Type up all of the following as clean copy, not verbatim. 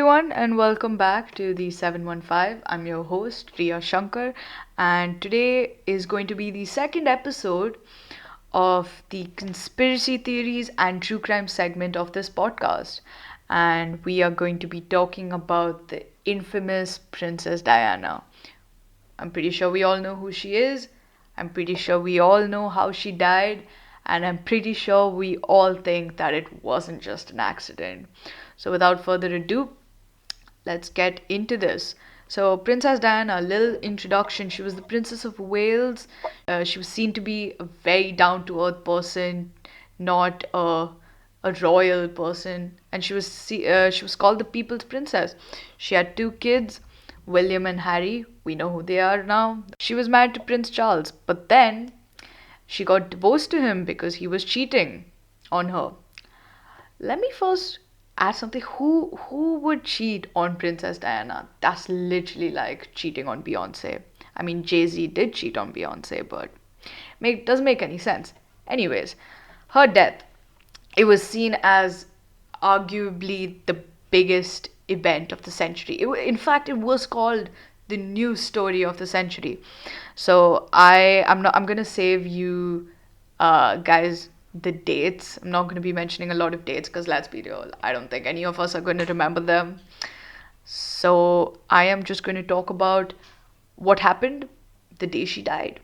everyone, and welcome back to the 715. I'm your host, Riya Shankar, and today is going to be the second episode of the conspiracy theories and true crime segment of this podcast. And we are going to be talking about the infamous Princess Diana. I'm pretty sure we all know who she is. I'm pretty sure we all know how she died. And I'm pretty sure we all think that it wasn't just an accident. So, without further ado, let's get into this. So, Princess Diana, a little introduction. She was the Princess of Wales. She was seen to be a very down to earth person, not a royal person, and she was called the People's Princess. She had two kids, William and Harry. We know who they are now. She was married to Prince Charles, but then she got divorced to him because he was cheating on her. Let me first ask something. Who would cheat on Princess Diana? That's literally like cheating on Beyonce. I mean, Jay-Z did cheat on Beyonce, but doesn't make any sense. Anyways, her death. It was seen as arguably the biggest event of the century. In fact, it was called the news story of the century. So I'm gonna save you guys the dates. I'm not going to be mentioning a lot of dates because let's be real, I don't think any of us are going to remember them. So I am just going to talk about what happened the day she died.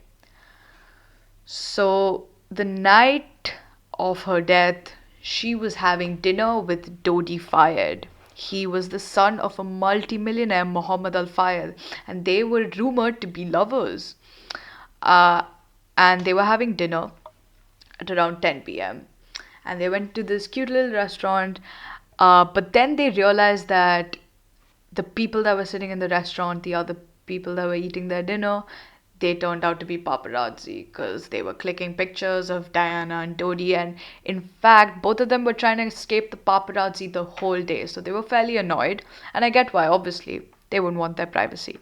So the night of her death, she was having dinner with Dodi Fayed. He was the son of a multimillionaire, Muhammad Al Fayed, and they were rumored to be lovers. Uh, and they were having dinner at around 10 p.m. And they went to this cute little restaurant. But then they realized that the people that were sitting in the restaurant, the other people that were eating their dinner, they turned out to be paparazzi because they were clicking pictures of Diana and Dodi. And in fact, both of them were trying to escape the paparazzi the whole day. So they were fairly annoyed. And I get why, obviously. They wouldn't want their privacy.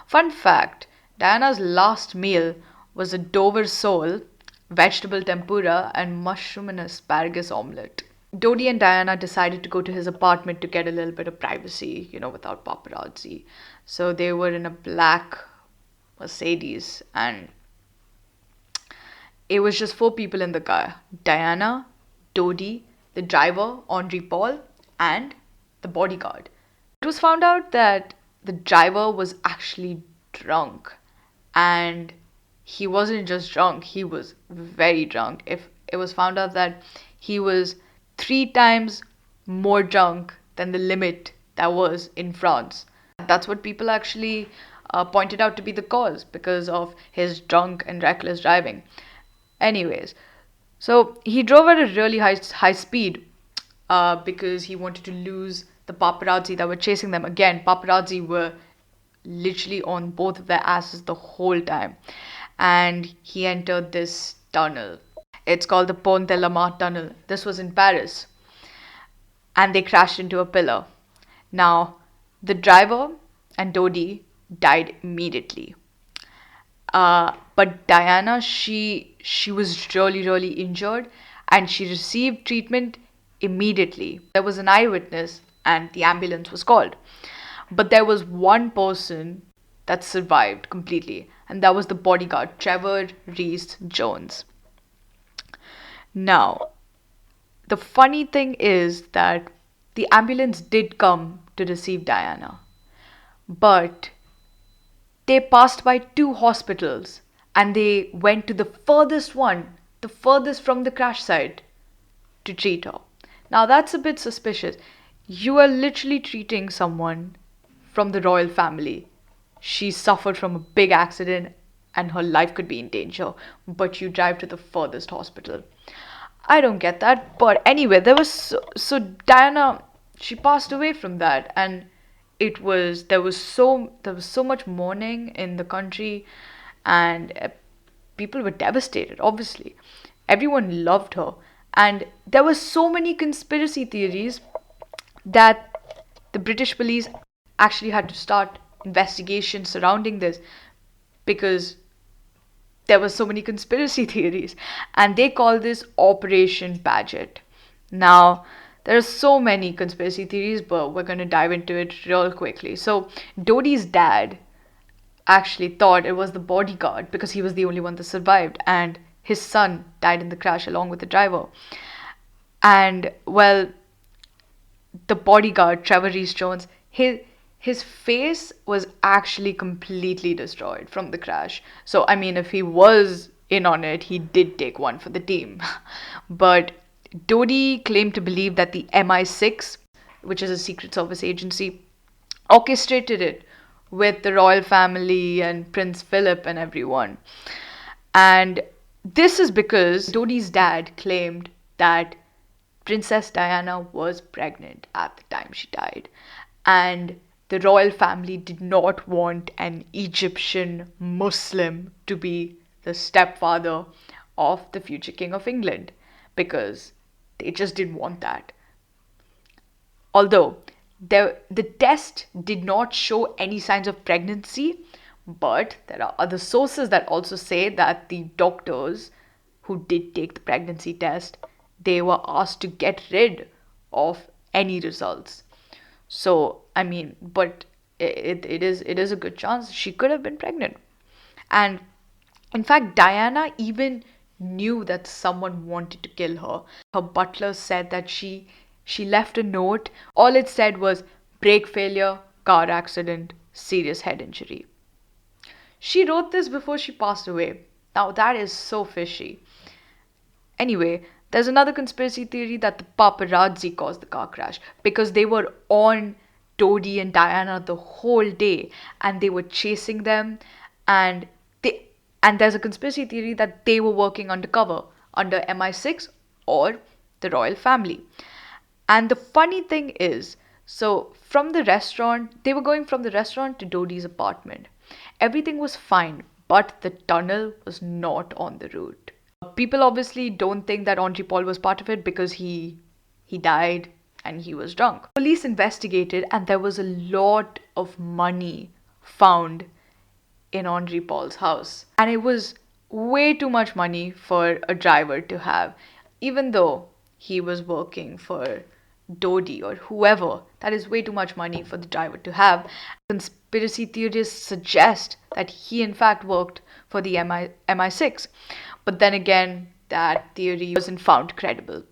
Fun fact, Diana's last meal was a Dover sole, vegetable tempura, and mushroom and asparagus omelette. Dodi and Diana decided to go to his apartment to get a little bit of privacy, without paparazzi. So they were in a black Mercedes, and it was just four people in the car: Diana, Dodi, the driver, Henri Paul, and the bodyguard. It was found out that the driver was actually drunk, and he wasn't just drunk, he was very drunk. If it was found out that he was 3 times more drunk than the limit that was in France. That's what people actually pointed out to be the cause because of his drunk and reckless driving. Anyways, so he drove at a really high speed because he wanted to lose the paparazzi that were chasing them. Again, paparazzi were literally on both of their asses the whole time. And he entered this tunnel. It's called the Pont de la Mar tunnel. This was in Paris. And they crashed into a pillar. Now, the driver and Dodi died immediately. But Diana, she was really injured, and she received treatment immediately. There was an eyewitness, and the ambulance was called. But there was one person that survived completely, and that was the bodyguard, Trevor Reese Jones. Now, the funny thing is that the ambulance did come to receive Diana, but they passed by 2 hospitals and they went to the furthest one, the furthest from the crash site, to treat her. Now, that's a bit suspicious. You are literally treating someone from the royal family. She suffered from a big accident and her life could be in danger, but you drive to the furthest hospital. I don't get that. But anyway, so Diana, she passed away from that, and there was so much mourning in the country, and people were devastated. Obviously, everyone loved her, and there were so many conspiracy theories that the British police actually had to start investigations surrounding this because there were so many conspiracy theories, and they call this Operation Paget. Now, There are so many conspiracy theories, but we're going to dive into it real quickly. So, Dodi's dad actually thought it was the bodyguard because he was the only one that survived, and his son died in the crash along with the driver. And well, the bodyguard, Trevor Reese Jones, his face was actually completely destroyed from the crash. So I mean, if he was in on it, he did take one for the team. But Dodi claimed to believe that the MI6, which is a Secret Service agency, orchestrated it with the royal family and Prince Philip and everyone. And this is because Dodi's dad claimed that Princess Diana was pregnant at the time she died. And the royal family did not want an Egyptian Muslim to be the stepfather of the future King of England because they just didn't want that. Although the test did not show any signs of pregnancy, but there are other sources that also say that the doctors who did take the pregnancy test, they were asked to get rid of any results. So I mean, but it is a good chance she could have been pregnant. And in fact, Diana even knew that someone wanted to kill her. Her butler said that she left a note. All it said was brake failure, car accident, serious head injury. She wrote this before she passed away. Now that is so fishy. Anyway, there's another conspiracy theory that the paparazzi caused the car crash because they were on Dodi and Diana the whole day and they were chasing them, and they and there's a conspiracy theory that they were working undercover under MI6 or the royal family. And the funny thing is, so from the restaurant, they were going from the restaurant to Dodi's apartment. Everything was fine, but the tunnel was not on the route. People obviously don't think that Henri Paul was part of it because he died and he was drunk. Police investigated and there was a lot of money found in Henri Paul's house. And it was way too much money for a driver to have, even though he was working for Dodi or whoever. That is way too much money for the driver to have. Conspiracy theorists suggest that he in fact worked for the MI6. But then again, that theory wasn't found credible.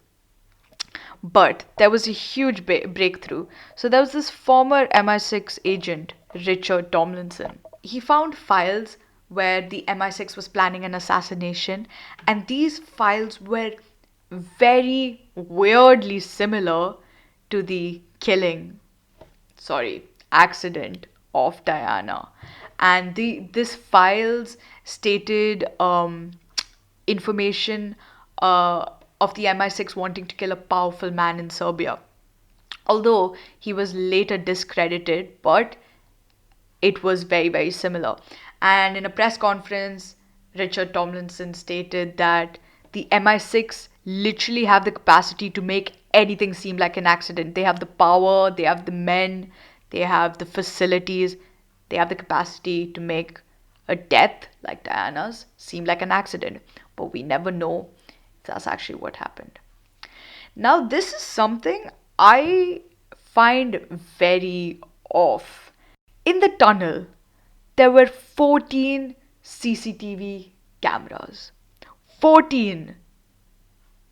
But there was a huge breakthrough. So there was this former MI6 agent, Richard Tomlinson. He found files where the MI6 was planning an assassination, and these files were very weirdly similar to the accident of Diana. And this files stated information of the MI6 wanting to kill a powerful man in Serbia. Although he was later discredited, but it was very, very similar. And in a press conference, Richard Tomlinson stated that the MI6 literally have the capacity to make anything seem like an accident. They have the power, they have the men, they have the facilities, they have the capacity to make a death like Diana's seem like an accident. But we never know if that's actually what happened. Now, this is something I find very off. In the tunnel, there were 14 CCTV cameras. 14!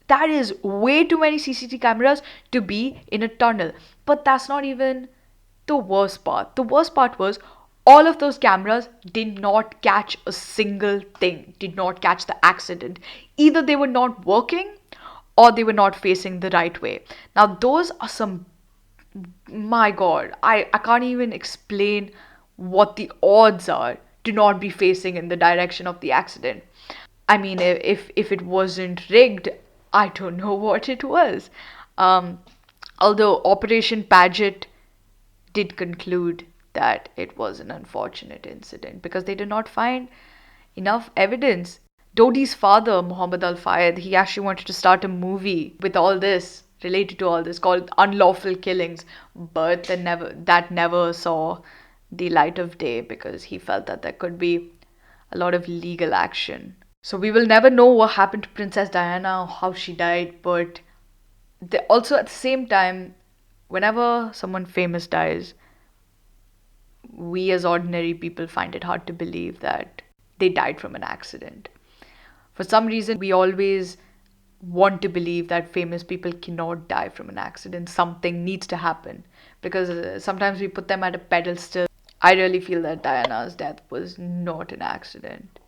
That is way too many CCTV cameras to be in a tunnel. But that's not even the worst part. The worst part was all of those cameras did not catch a single thing, did not catch the accident. Either they were not working or they were not facing the right way. Now, those are some, my God, I can't even explain what the odds are to not be facing in the direction of the accident. I mean, if it wasn't rigged, I don't know what it was. Although Operation Paget did conclude that it was an unfortunate incident because they did not find enough evidence. Dodi's father, Muhammad Al Fayed, he actually wanted to start a movie with all this, related to all this, called Unlawful Killings, but that never saw the light of day because he felt that there could be a lot of legal action. So we will never know what happened to Princess Diana or how she died, but Also, at the same time, whenever someone famous dies, we as ordinary people find it hard to believe that they died from an accident. For some reason, we always want to believe that famous people cannot die from an accident. Something needs to happen because sometimes we put them at a pedestal. I really feel that Diana's death was not an accident.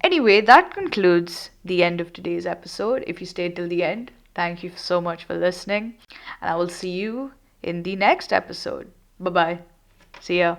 Anyway, that concludes the end of today's episode. If you stayed till the end, thank you so much for listening, and I will see you in the next episode. Bye bye. See ya.